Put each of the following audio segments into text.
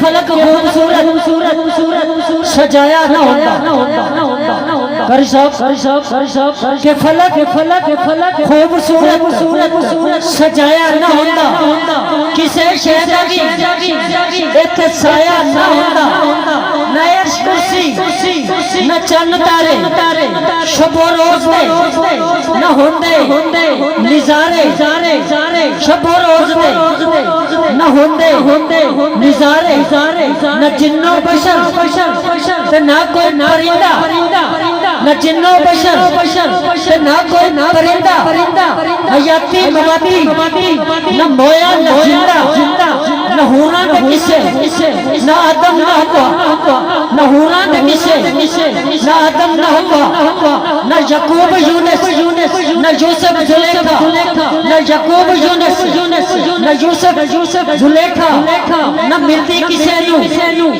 فلک خوبصورت سجایا نہ ہوتا کہ فلک خوبصورت سجایا نہ ہوتا کسے شہزادی اتھے سایہ نہ ہوتا نہ عرش کرسی نہ چند تارے شب و روز دے نہ ہوندے نظارے شب و روز دے نہ ہوندے نظارے نہ جن و بشر نہ کوئی پرندہ نہ جن و بشر نہ کوئی پرندہ حیاتی مواتی نہ مویا نہ زندہ نہ ہونا نہ کسے نہ آدم نہ ہوا نہ ہونا نہ کسے نہ آدم نہ ہوا نہ یعقوب یونس نہ یوسف زلیخا نہ یعقوب یونس نہ یوسف زلیخا نہ ملتی کسے نو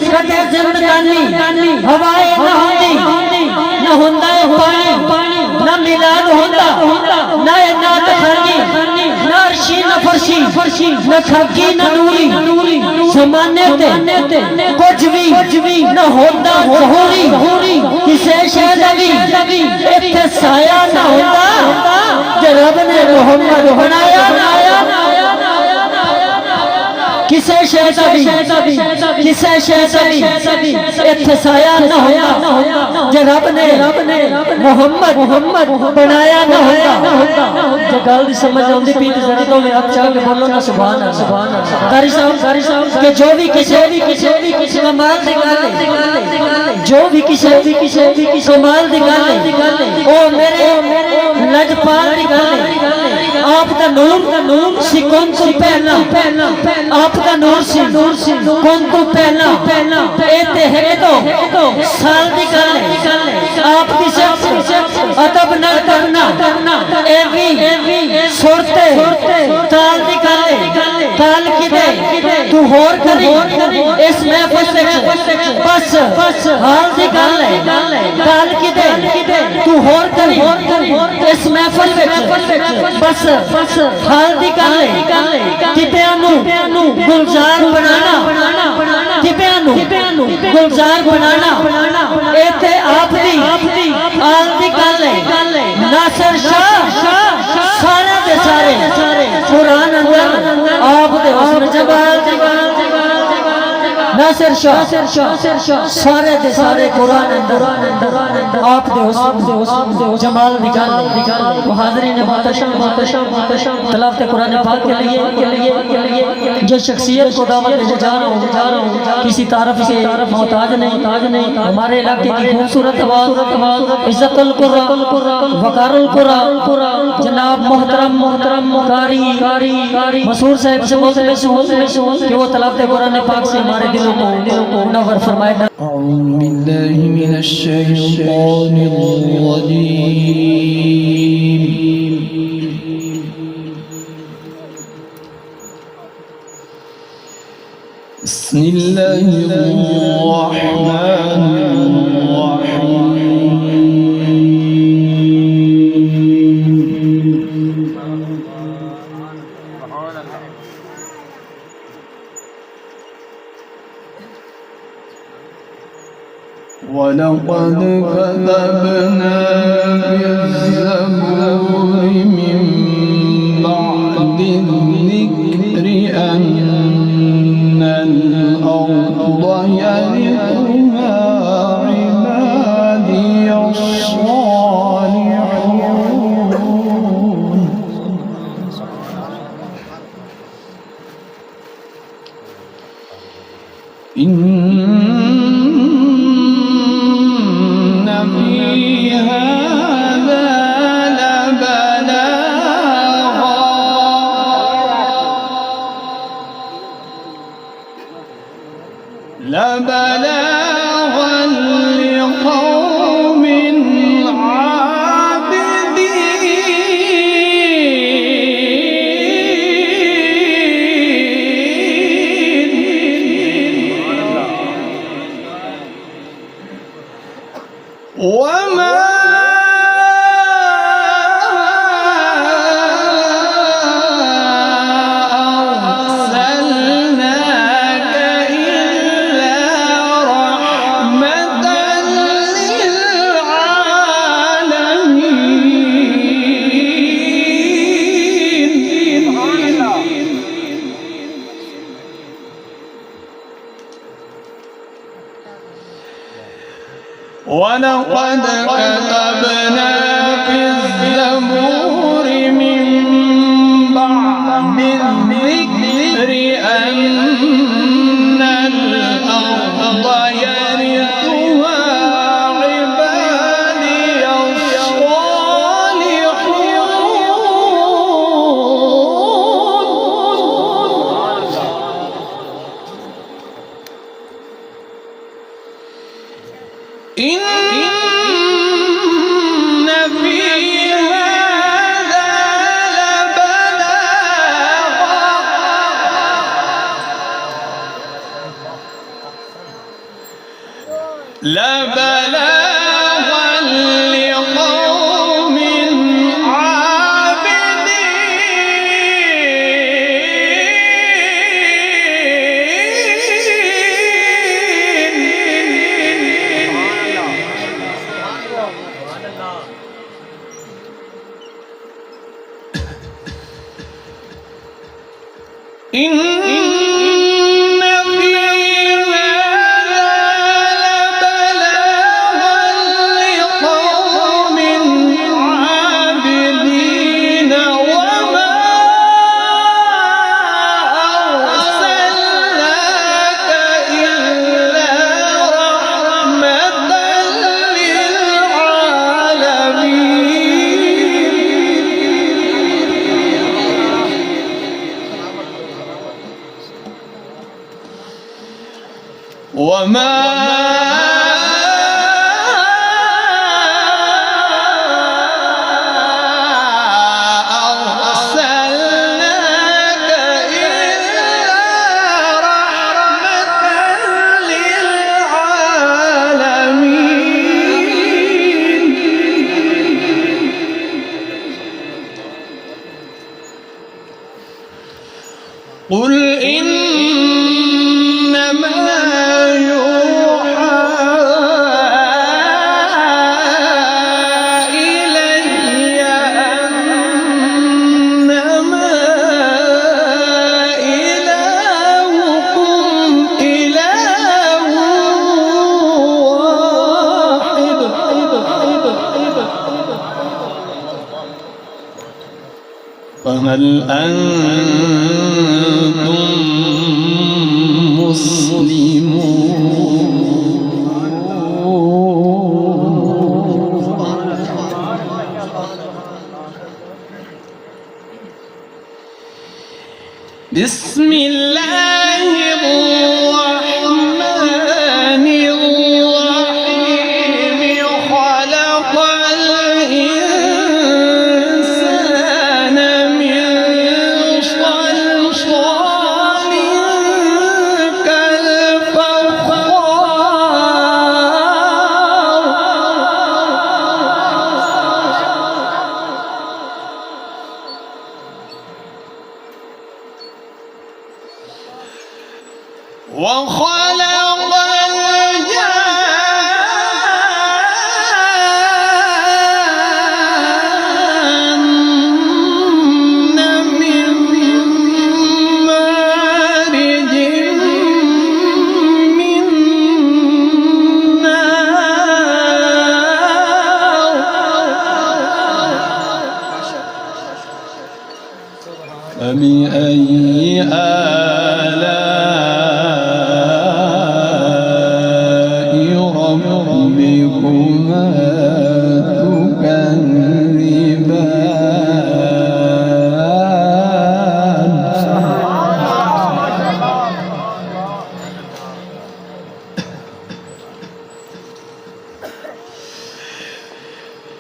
کدے زندگانی ہوائے نہ ہوندی نہ ہوندا پانی نہ میلاد ہوندا نہ نات خانی نہ عرشی نہ فرشی نہ کھگی نہ نوری زمانے تے کچھ بھی نہ ہوندا ظہوری کسے شہزادی اتھے سایہ نہ ہوندا کہ رب نے محمد بنایا کسے شہزادی اتھے سایہ نہ ہوتا کہ رب نے محمد بنایا نہ ہوتا جو گل دی سمجھ آندی پی تے ذرا تو میں آپ چاہ کے بولو نا سبحان اللہ قاری صاحب کہ جو بھی کسے کمال دی گل جو بھی کسے کمال دی گل او میرے لجپال دی گل آپ کا نور سی کون تو پہلا آپ کا نور سی کون تو پہلا ایتے ہے تو سال دی گل آپ کی شخص ادب نہ کرنا ایوی سورتے تال دی گل تال کی دے تو ہور کری اس محفل بس حال دی گل تال کی دے تو ہور کری اس محفل بس حال دی گل کتیانو گلزار بنانا گلزار بنانا ایتے آپ دی آل دی گل ناصر شاہ سارے دے سارے قرآن اندر آپ دے حسن جبال ناصر شاہ سارے دے سارے قرآن اندر آپ دے حسن جمال نکال حاضرین محتشم تلاوت قرآن پاک کے لیے جو شخصیت کو دعوت دے جا رہا ہوں کسی تعارف کے محتاج نہیں ہمارے علاقے کی خوبصورت آواز عزت القرآن وقار القرآن جناب محترم قاری مسعود صاحب سے بہت مشہور کہ وہ تلاوت قرآن پاک سے ہمارے دلوں کو منور فرمائے. اعوذ باللہ من الشیطان الرجیم بسم اللہ الرحمن الرحیم وَلَقَدْ كَذَبْنَا بِالزَّبُورِ مِن بَعْدِ الذِّكْرِ أَنَّ الْأَرْضَ يَرِثُهَا عِبَادِيَ الصَّالِحُونَ إِنَّ في هذا لبلاغا لقوم عابدين وما أرسلناك إلا ولقد كتبنا في الزبور من بعد الذكر أن الأرض يرثها عبادي الصالحون. إن في هذا لبلاغا لقوم عابدين. إن في هذا لبلاغا لقوم عابدين وما أرسلناك إلا رحمة للعالمين. وما أرسلناك إلا رحمة للعالمين. قل إنما يوحى إلي أنما إلهكم إله واحد فهل أنتم مسلمون؟ بسم الله الرحمن الرحيم. خلق الإنسان من صلصال وخلق الجان من مارج من نار. فبأي آلاء ربكما تكذبان؟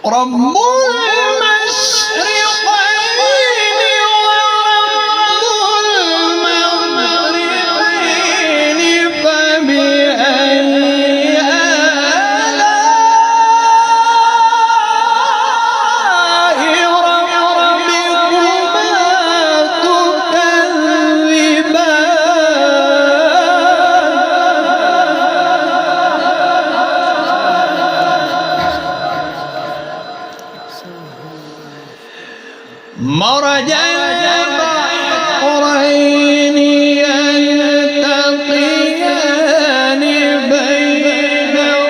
رب المشرقين ورب المغربين. فبأي آلاء ربكما تكذبان؟ مرج البحرين يلتقيان بينهما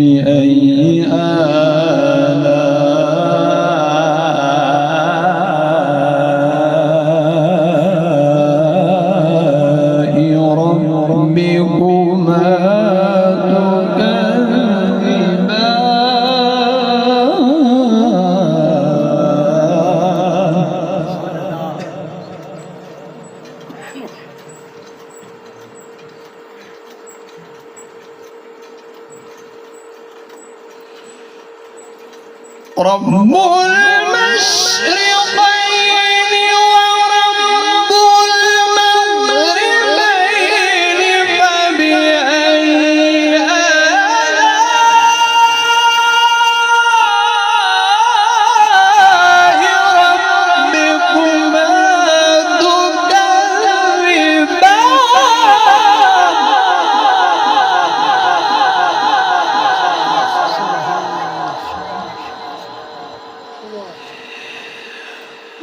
فبأي آلاء ربكما رب المشرقين ورب المغربين فبأي آلاء ربكما تكذبان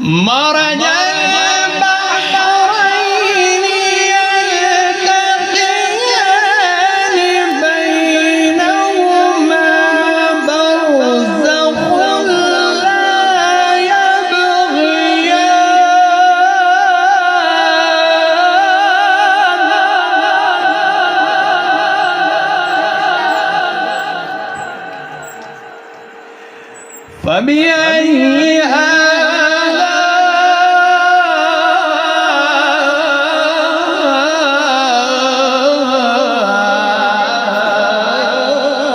مرج البحرين يلتقيان بينهما برزخ لا يبغيان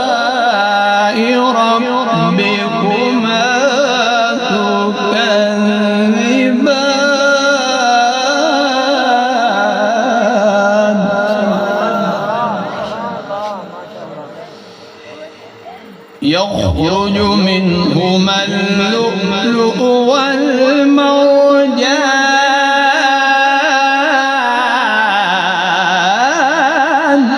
فبأي ربكما تكذبان يخرج منهما اللؤلؤ والمرجان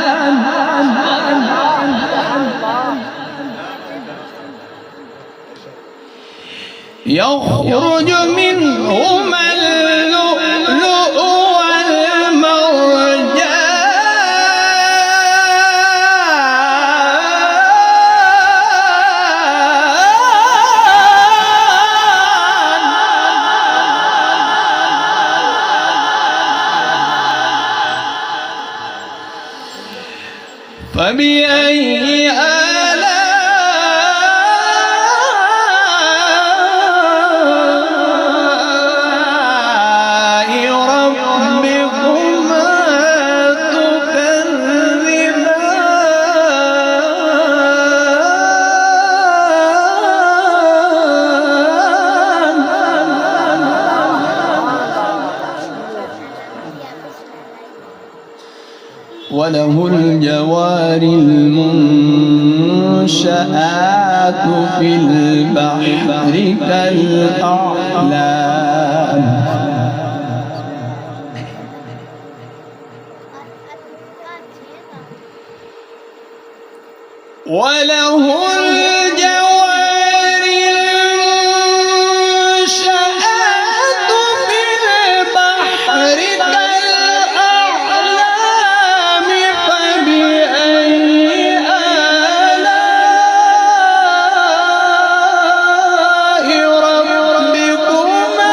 يخرج منهما اللؤلؤ والمرجان فبأي وله الجوار المنشآت في البحر كالأعلام وله الجوار المنشآت في البحر كالأعلام فبأي آلاء ربكما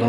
2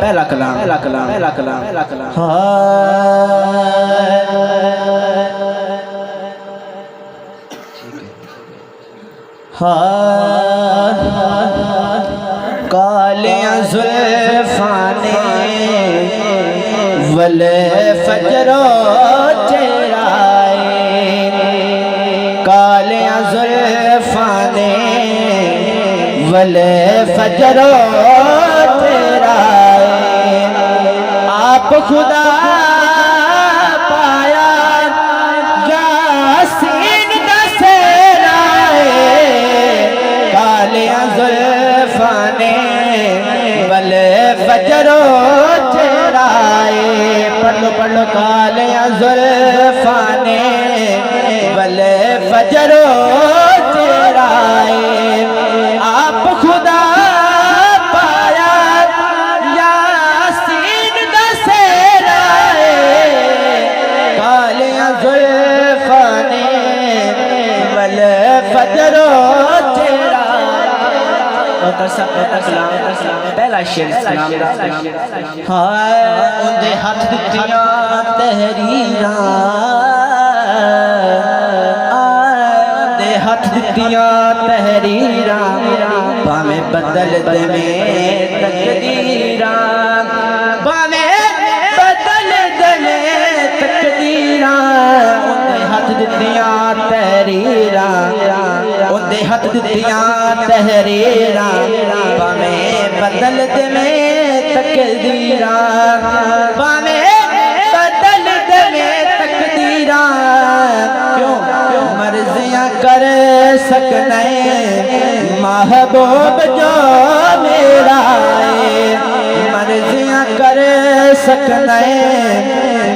پہلا کلام کالیاں زلفاں والفجر چہرائے کالیاں زلفاں والفجر چہرائے آپ خدا پایا یاسین دا سہرائے کالیاں زلفاں والفجر چہرائے پڑھ لو کالیاں زلفاں والفجر چہرائے آپ خدا پایا یاسین دا سہرائے کالیاں زلفاں والفجر چہرائے پہلا شعر سلام دا ہائے اندے ہاتھ دتیاں تحریراں اندے ہاتھ دتیاں تحریراں باویں بدل دے میں تقدیراں باویں بدل دے میں تقدیراں اندے ہاتھ دتیاں تحریراں اندے ہاتھ دتیاں تحریراں باویں بدل دے میں تقدیراں باویں بدل دے میں تقدیراں کیوں مرضیاں کر سکنے محبوب جو میرا ہے مرضیاں کر سکنے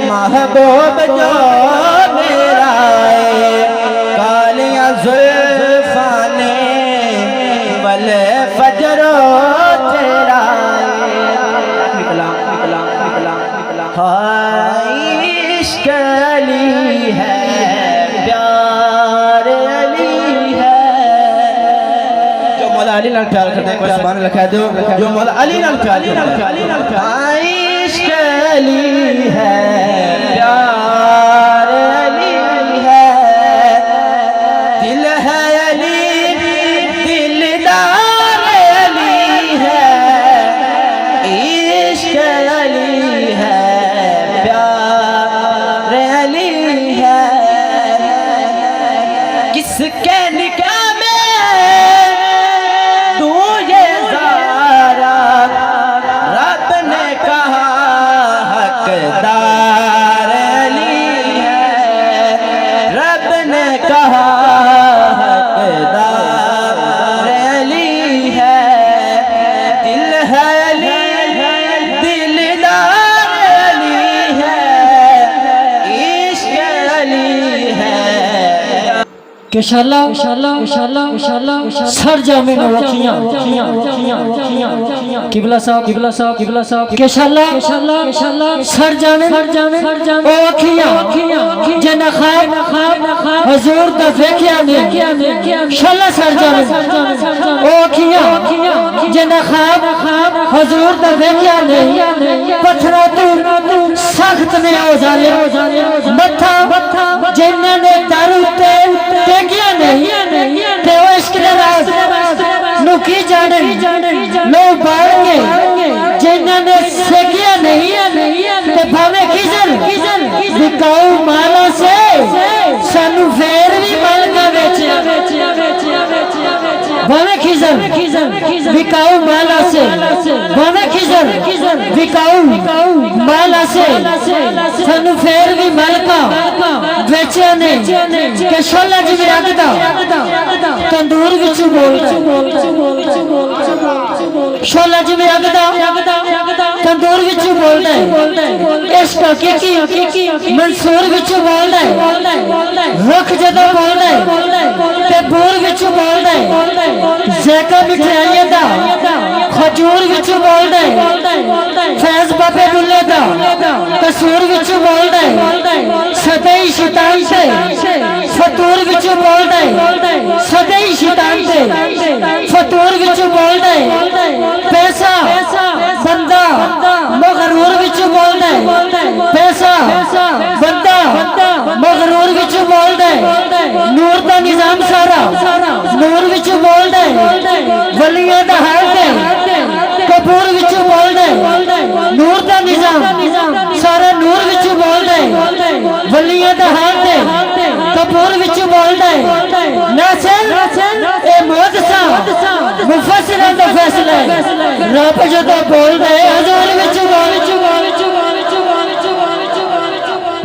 محبوب جو میرا ہے کالیاں زلفاں والفجر چہرائے عشق علی ہے پیار علی ہے جو مولا علی نال پیار کرتے ہیں کوئی سبحان اللہ کہہ دو جو مولا علی نال پیار کرتے ہیں عشق علی ہے پیار علی ہے دل ہے علی دلدار علی ہے عشق علی ہے پیار علی ہے کس کے نکاح میں تو یہ زارا رب نے کہا حقدار علی ہے رب نے کہا حقدار علی ہے دل ہے علی دلدار علی ہے عشق علی ہے کہ شاءاللہ سر جامع وکیاں قبلہ صاحب کہ شاءاللہ سر جامع وکیاں جنہ خواب حضور دا ویکھیا نہیں شاءاللہ سر جامع وکیاں جنہ خواب حضور دا ویکھیا نہیں پتھروں تو سخت نے اوزارے متھا جنہ نے دارو ٹیکیا نہیں تے وہ عشق دے راز نو کی جانے لوگ بار گئے جنہ نے سیکیا نہیں تے بھاوے کیزن وکاؤ مالا سے سانو فیر بھی مال کا بیچیا بھاوے کیزن وکاؤ مالا سے بھاوے کیزن ਵਿਕਾਊ ਮਾਲਾ ਸੇ ਸਾਨੂੰ ਫੇਰ ਵੀ ਮਲਕਾ ਵੇਚਿਆ ਨੇ ਕਿ ਸ਼ੋਲਾ ਜਿਵੇਂ ਅੱਗ ਦਾ ਤੰਦੂਰ ਵਿੱਚ ਬੋਲਦਾ ਸ਼ੋਲਾ ਜਿਵੇਂ ਅੱਗ ਦਾ ਤੰਦੂਰ ਵਿੱਚ ਬੋਲਦਾ ਇਸ਼ਕ ਹਕੀਕੀ ਮਨਸੂਰ ਵਿੱਚ ਬੋਲਦਾ ਰੁੱਖ ਜਦੋਂ ਬੋਲਦਾ ਤੇ ਬੂਰ ਵਿੱਚ ਬੋਲਦਾ ਜ਼ੈਕਾ ਮਿਠਾਈਆਂ ਦਾ ਖਜੂਰ ਵਿੱਚ ਬੋਲਦਾ ਫੈਜ਼ ਬਾਬੇ ਦੁੱਲੇ ਦਾ ਕਸੂਰ ਵਿੱਚ ਬੋਲਦਾ ਸਦਈ ਸ਼ੈਤਾਨ ਤੇ ਫਤੂਰ ਵਿੱਚ ਬੋਲਦਾ ਸਦਈ ਸ਼ੈਤਾਨ ਤੇ ਫਤੂਰ ਵਿੱਚ ਬੋਲਦਾ ਪੈਸਾ ਬੰਦਾ ਮਗਰੂਰ ਵਿੱਚ ਬੋਲਦਾ ਪੈਸਾ ਬੰਦਾ ਮਗਰੂਰ ਵਿੱਚ ਬੋਲਦਾ ਨੂਰ ਦਾ ਨਿਜ਼ਾਮ ਸਾਰਾ ਨੂਰ ਵਿੱਚ ਬੋਲਦਾ ਵਲੀਆਂ ਦਾ ਹਾਲ ਤੇ ਕਪੂਰ ਵਿੱਚ ਬੋਲਦਾ ਨੂਰ ਦਾ ਨਿਜ਼ਾਮ ਸਾਰਾ ਨੂਰ ਵਿੱਚ ਬੋਲਦਾ ਵਲੀਆਂ ਦਾ ਹਾਲ ਤੇ ਕਪੂਰ ਵਿੱਚ ਬੋਲਦਾ ਨਾਸਰ ਇਹ ਮੁਹੱਦਸਾ ਮੁਫੱਸਿਰਾਂ ਦਾ ਫੈਸਲਾ ਹੈ ਰੱਬ ਜਦੋਂ ਬੋਲਦਾ ਹਜ਼ੂਰ ਵਿੱਚ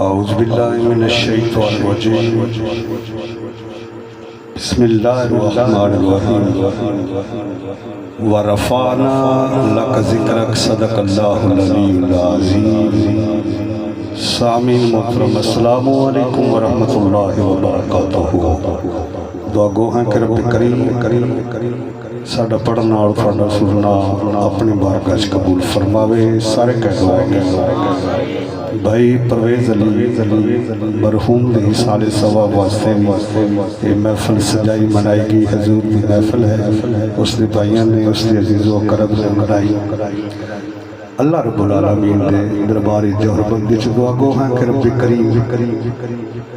أعوذ بالله من الشيطان الرجيم بسم الله الرحمن الرحيم ورفعنا لك ذكرك صدق الله العلي العظيم سامعین محترم السلام علیکم ورحمۃ اللہ وبرکاتہ دعا گو ہیں کہ رب کریم ساڈا پڑھنا اور تھوڑا سننا اپنی بارگاہ وچ قبول فرماوے سارے کہہ دعا بھائی پرویز علی مرحوم دی سال ثواب واسطے یہ محفل سجائی منائی گئی حضور دی محفل ہے اس دی بھائیاں نے اس دی عزیز و کرم نے منائی اللہ رب العالمین دے درباری جوہر بندی چ دعا گو ہیں کہ رب کریم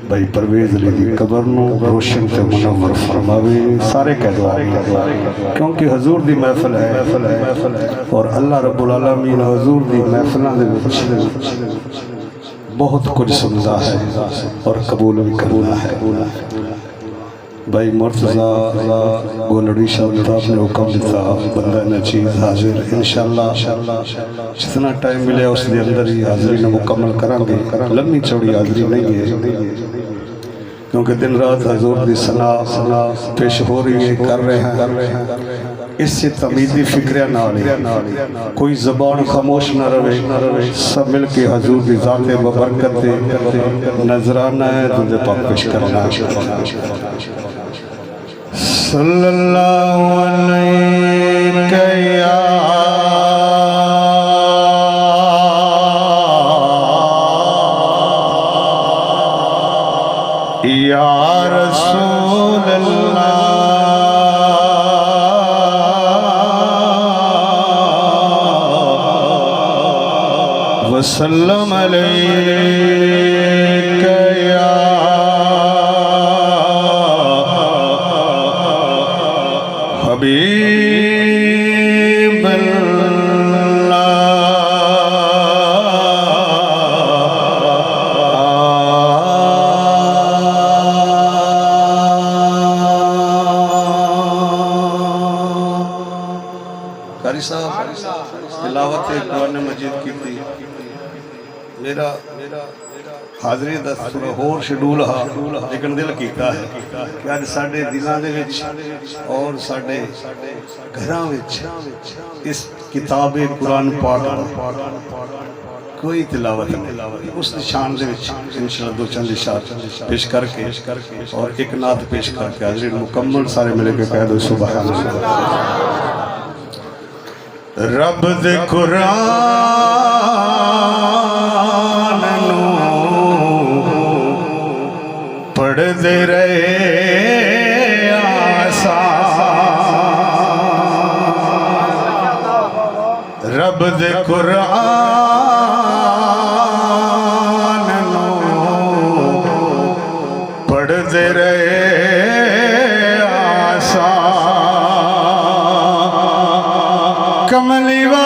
بھائی پرویز علی دی قبر نو روشن تے منور فرماوے سارے کہہ دعا کیونکہ حضور دی محفل ہے اور اللہ رب العالمین حضور دی محفلاں دے وچ بہت کچھ سمجھا ہے اور قبول بھی کرنا ہے بھائی مرتضیٰ گولڑی صاحب نے حکم دیتا بندہ نچیز حاضر انشاءاللہ جتنا ٹائم ملے اس دے اندر ہی حاضری نے مکمل کریں گے لمبی چوڑی حاضری نہیں ہے کیونکہ دن رات حضور دی ثنا پیش ہو رہی ہے کر رہے ہیں اس سے تمیدی فکریہ نہ آلی کوئی زبان خاموش نہ روے سب مل کے حضور دی ذات ببرکت نظرانہ ہے دل پاک پیش کرنا صلی اللہ علیہ یا رسول اللہ وسلم علیہ حبیب قاری صاحب تلاوت قرآن مجید کی تھی میرا حاضری دا تھوڑا ہور شیڈول ہا لیکن دل کیتا ہے کہ اج ساڈے دلاں دے وچ اور ساڈے گھراں وچ اس کتاب قرآن پاک کوئی تلاوت نہیں اس شان دے وچ انشاءاللہ دو چند اشارات پیش کر کے اور ایک نعت پیش کر کے حاضرین مکمل سارے ملے کے کہہ دو سبحان اللہ رب دے قرآن نو پڑھ دے رہے آسان رب دے قرآن نو پڑھ دے رہے آسان کملی والے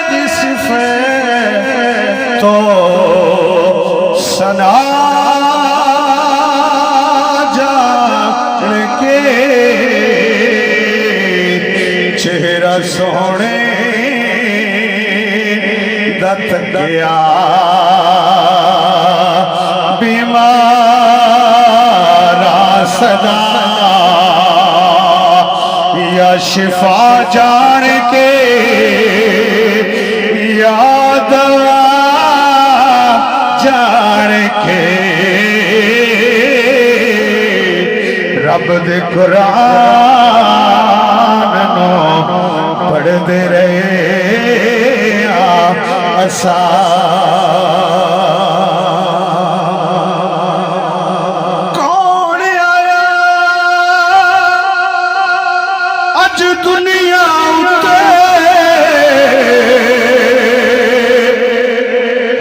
دی صفت تو سنا جان کے چہرہ سونے دت گیا بیمارا صدا یا شفا جان کے یا دوا جان کے رب دے قرآن نو پڑھ دے رہے آسان کون آیا اج دنیا اتے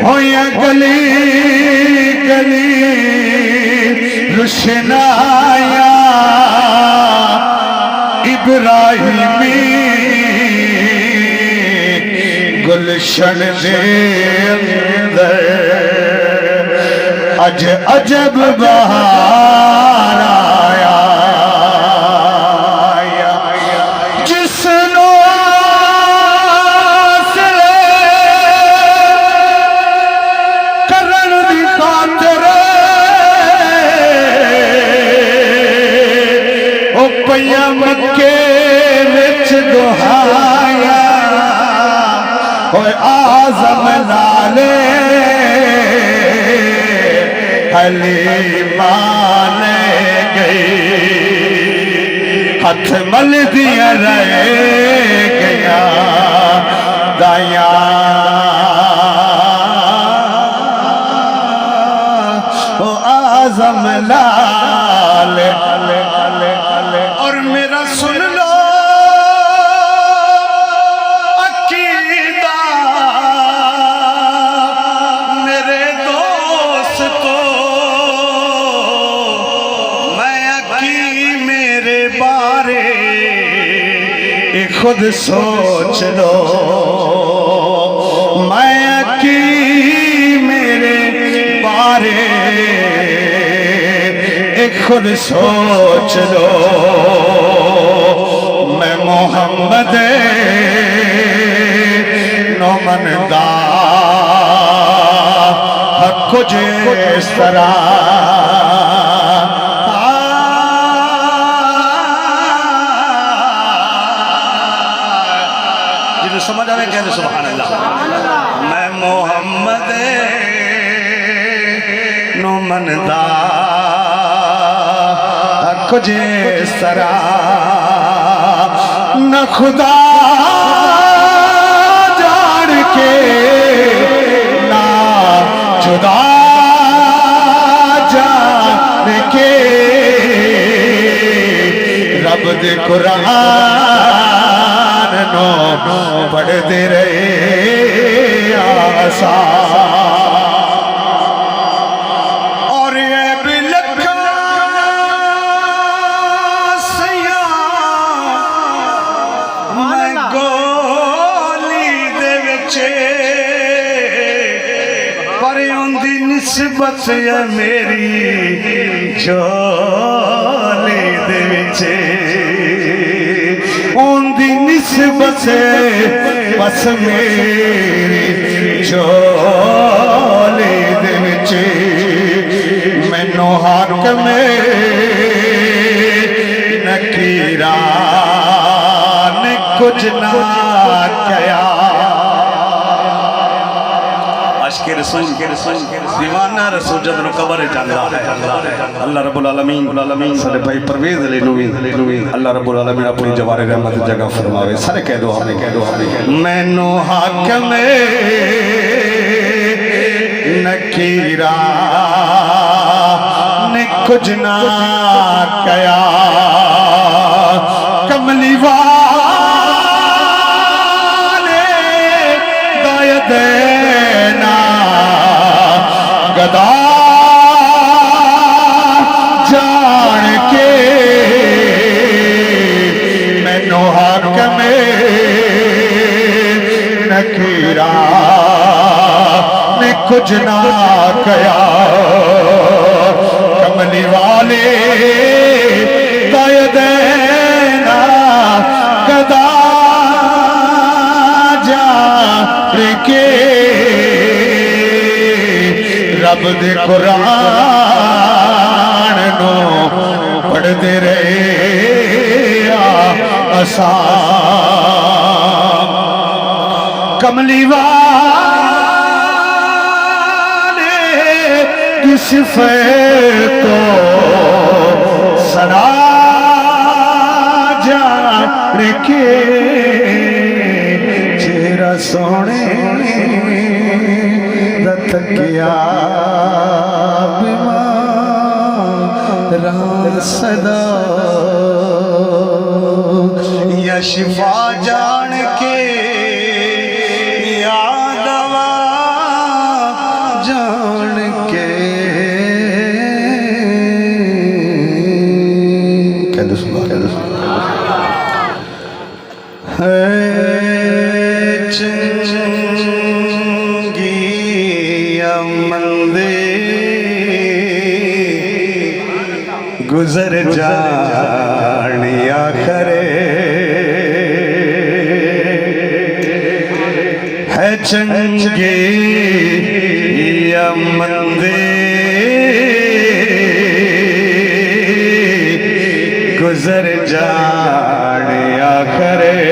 ہویا گلی گلی روشنایا ابراہیمی گلشن دے اندر اج عجب بہار آیا جس نو آسرے کرن دی خاطر او پیا مکے وچ دہایا ہوئے آزم نالے حلیمہ لے گئی ہاتھ مل دیا رہے گیا دائیاں وہ آزم لالے اور میرا سن لو خود سوچ لو میں کی میرے بارے ایک خود سوچ لو میں محمد نومن دا حق کچھ اس طرح سمجھ آئے کہتے سبحان اللہ میں محمد نومن دا کچھ اس طرح نہ خدا جان کے نہ جدا جان کے رب دے قرآن نو پڑھ دے رہے آسان نسبت ہے میری جھولی دے وچ اون دی نسبت ہے بس میری جھولی دے وچ مینوں حاکم نکیران کچھ نہ کیا عشق رسول دیوانہ رسول جب نو قبر جاندہ ہے اللہ رب العالمین صلی بھائی پرویز علی نوین اللہ رب العالمین اپنی جوار رحمت جگہ فرماوے سارے کہہ دو ہمیں میں نو حاکم نکیران کچھ نہ کیا کملی والے دائے دینا گدا جان کے میں نو حاکم نکیران کچھ نہ کیا کملی والے دائے دینا گدا جان کے رب دے قرآن نو پڑھ دے رہے آسان کملی والے کی صفت کو سنا جان کے چہرہ سونے دتکیا بیمار صدا یا شفا جان کے یا دوا جان کے کہہ دو سبحان چنگی امندے گزر جانیا کرے ہے چنگی امندے گزر جانیا کرے